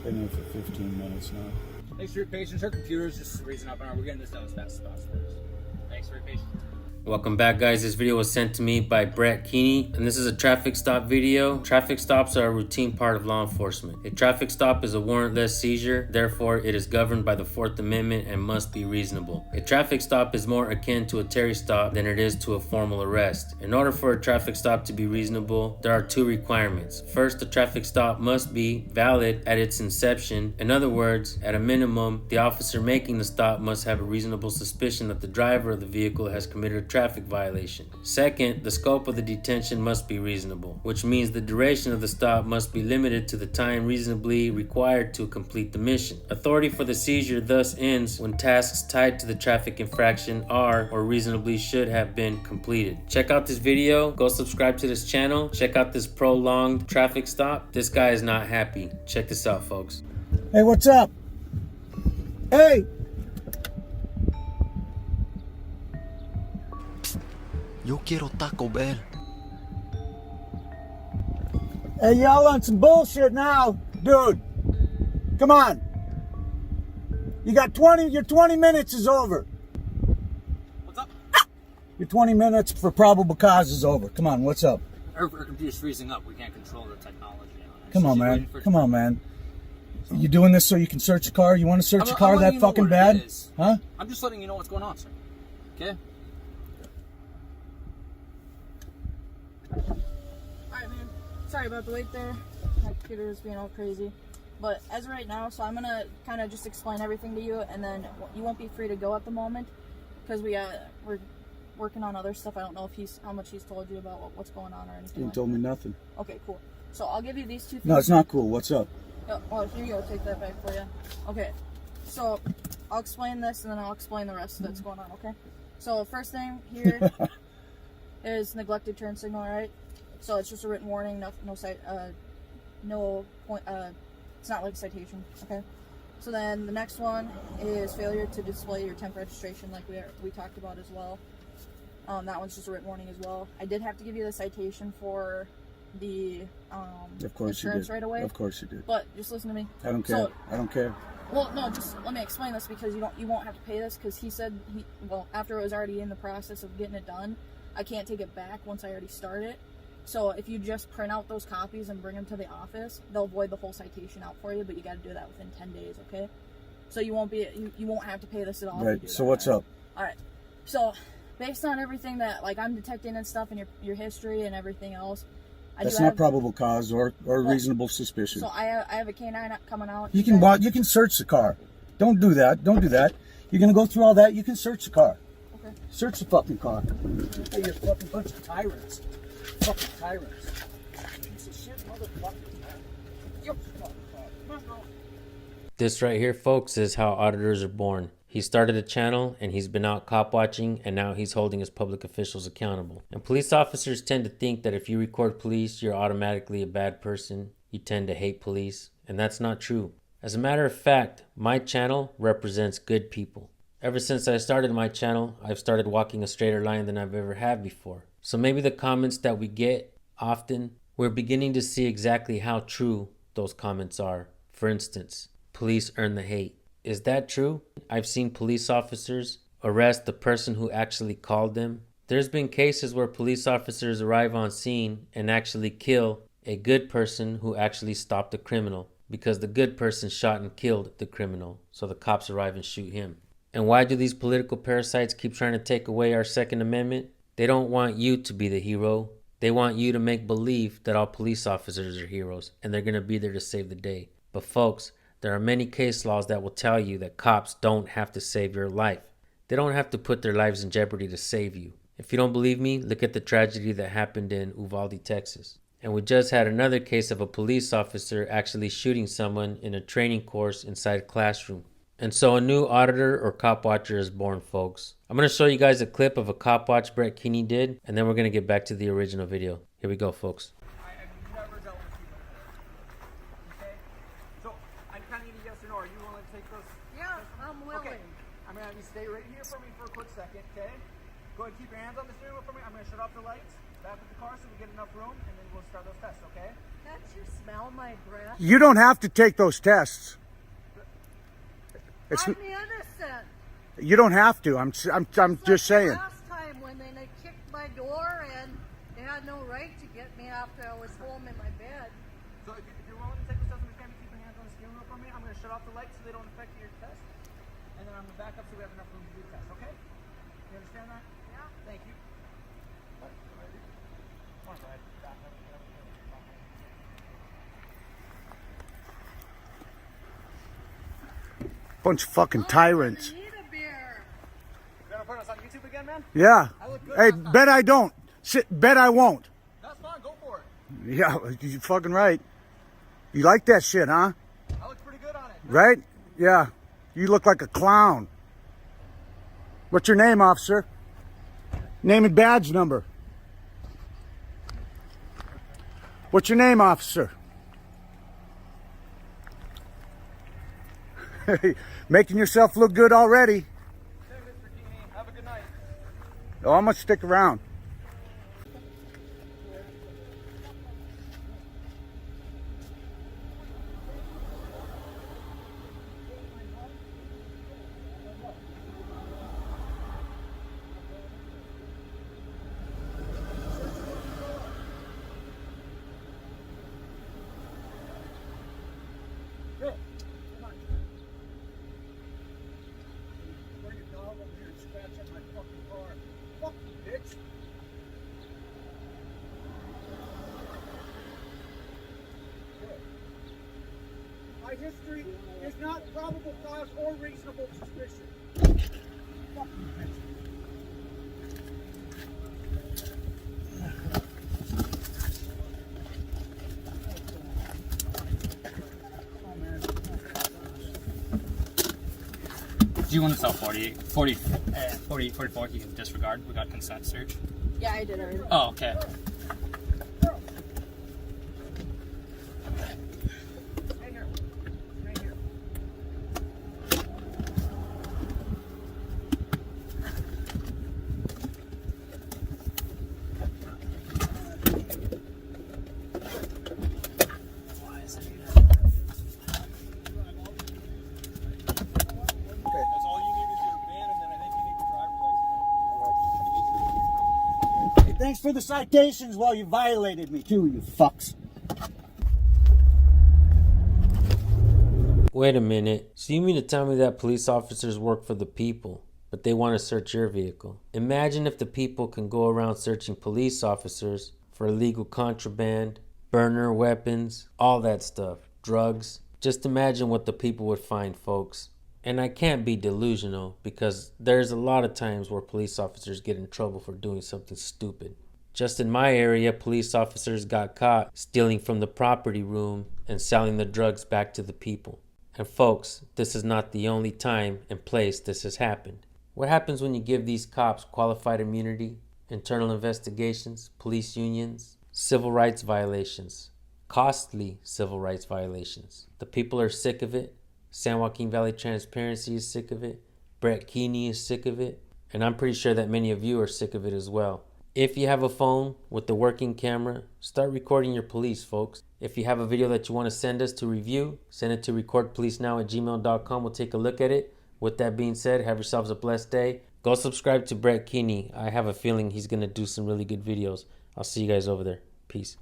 Been here for 15 minutes now. Thanks for your patience. Our computer's just freezing up, and we're getting this done as fast as possible. Thanks for your patience. Welcome back, guys. This video was sent to me by Bret, and this is a traffic stop video. Traffic stops are a routine part of law enforcement. A traffic stop is a warrantless seizure, therefore it is governed by the 4th Amendment and must be reasonable. A traffic stop is more akin to a Terry stop than it is to a formal arrest. In order for a traffic stop to be reasonable, there are 2 requirements. First, the traffic stop must be valid at its inception. In other words, at a minimum, the officer making the stop must have a reasonable suspicion that the driver of the vehicle has committed a traffic violation. Second, the scope of the detention must be reasonable, which means the duration of the stop must be limited to the time reasonably required to complete the mission. Authority for the seizure thus ends when tasks tied to the traffic infraction are or reasonably should have been completed. Check out this video, go subscribe to this channel, check out this prolonged traffic stop. This guy is not happy. Check this out, folks. Hey, what's up? Hey! Yo quiero Taco Bell. Hey, y'all on some bullshit now, dude. Come on. You got 20, your 20 minutes is over. What's up? Your 20 minutes for probable cause is over. Come on, what's up? Our computer's freezing up. We can't control the technology on it. Come on, man. Come on, man. You doing this so you can search a car? You want to search a car that fucking bad? Huh? I'm just letting you know what's going on, sir. Okay? Alright, man. Sorry about the wait there. My computer is being all crazy. But as of right now, so I'm gonna kind of just explain everything to you, and then you won't be free to go at the moment because we're working on other stuff. I don't know if how much he's told you about what's going on or anything. He ain't told me nothing. Okay, cool. So I'll give you these 2 things. No, it's not cool. What's up? Oh, well, here you go. Take that back for you. Okay. So I'll explain this, and then I'll explain the rest that's going on. Okay. So first thing here is neglected turn signal, right? So it's just a written warning, no point. It's not like a citation, okay? So then the next one is failure to display your temp registration, like we talked about as well. That one's just a written warning as well. I did have to give you the citation for the insurance right away. Of course you did. But just listen to me. I don't care. I don't care. Well, no, just let me explain this because you won't have to pay this because he said after it was already in the process of getting it done, I can't take it back once I already start it. So if you just print out those copies and bring them to the office, they'll void the whole citation out for you, but you got to do that within 10 days, okay? So you won't have to pay this at all. Right. So what's up? All right. So based on everything that I'm detecting and stuff and your history and everything else, That's not probable cause or reasonable suspicion. So I have a K9 coming out. You can search the car. Don't do that. Don't do that. You're gonna go through all that. You can search the car. Okay. Search the fucking car. Hey, you're a fucking bunch of tyrants. Fucking tyrants. Piece of shit, motherfucker. Yep. This right here, folks, is how auditors are born. He started a channel and he's been out cop watching, and now he's holding his public officials accountable. And police officers tend to think that if you record police, you're automatically a bad person. You tend to hate police, and that's not true. As a matter of fact, my channel represents good people. Ever since I started my channel, I've started walking a straighter line than I've ever had before. So maybe the comments that we get often, we're beginning to see exactly how true those comments are. For instance, police earn the hate. Is that true? I've seen police officers arrest the person who actually called them. There's been cases where police officers arrive on scene and actually kill a good person who actually stopped a criminal because the good person shot and killed the criminal. So the cops arrive and shoot him. And why do these political parasites keep trying to take away our Second Amendment? They don't want you to be the hero. They want you to make believe that all police officers are heroes and they're going to be there to save the day. But folks, there are many case laws that will tell you that cops don't have to save your life. They don't have to put their lives in jeopardy to save you. If you don't believe me, look at the tragedy that happened in Uvalde, Texas. And we just had another case of a police officer actually shooting someone in a training course inside a classroom. And so a new auditor or cop watcher is born, folks. I'm going to show you guys a clip of a cop watch Bret did, and then we're going to get back to the original video. Here we go, folks. I've never dealt with people before. Okay? So, I kind of need a yes or no. Are you willing to take those? Yeah, I'm willing. Okay. I'm going to have you stay right here for me for a quick second, okay? Go ahead and keep your hands on the steering wheel for me. I'm going to shut off the lights, back with the car so we get enough room, and then we'll start those tests, okay? That's your smell my breath? You don't have to take those tests. It's, I'm innocent. you don't have to. I'm just saying. Last time when they kicked my door and they had no right to get me after I was home in my bed. So if you're willing to take this test, I'm going to keep your hands on the steering wheel for me. I'm going to shut off the lights so they don't affect your test. And then I'm going to back up so we have enough room to do the test, okay? You understand that? Yeah. Thank you. Come on, Brad. Back up. Bunch of fucking tyrants. I need a beer. You gonna put us on YouTube again, man? Yeah. I look good. Hey, bet I don't. Bet I won't. That's fine. Go for it. Yeah, you're fucking right. You like that shit, huh? I look pretty good on it. Right? Yeah. You look like a clown. What's your name, officer? Name and badge number. What's your name, officer? Making yourself look good already. Hey, Mr. Keeney. Have a good night. Oh, I'm gonna stick around. My history is not probable cause or reasonable suspicion. Fuck you, bitch. Do you want to sell 44, you can disregard? We got consent search. Yeah, I did already. Oh, okay. That's all you need is your van, and then I think you need your driver's license. Hey, thanks for the citations while you violated me too, you fucks. Wait a minute. So you mean to tell me that police officers work for the people, but they want to search your vehicle? Imagine if the people can go around searching police officers for illegal contraband, burner weapons, all that stuff, drugs. Just imagine what the people would find, folks. And I can't be delusional because there's a lot of times where police officers get in trouble for doing something stupid. Just in my area, police officers got caught stealing from the property room and selling the drugs back to the people. And folks, this is not the only time and place this has happened. What happens when you give these cops qualified immunity, internal investigations, police unions, civil rights violations, costly civil rights violations? The people are sick of it. San Joaquin Valley Transparency is sick of it. Bret Keeney is sick of it. And I'm pretty sure that many of you are sick of it as well. If you have a phone with the working camera, start recording your police, folks. If you have a video that you want to send us to review, send it to recordpolicenow@gmail.com. We'll take a look at it. With that being said, have yourselves a blessed day. Go subscribe to Bret Keeney. I have a feeling he's going to do some really good videos. I'll see you guys over there. Peace.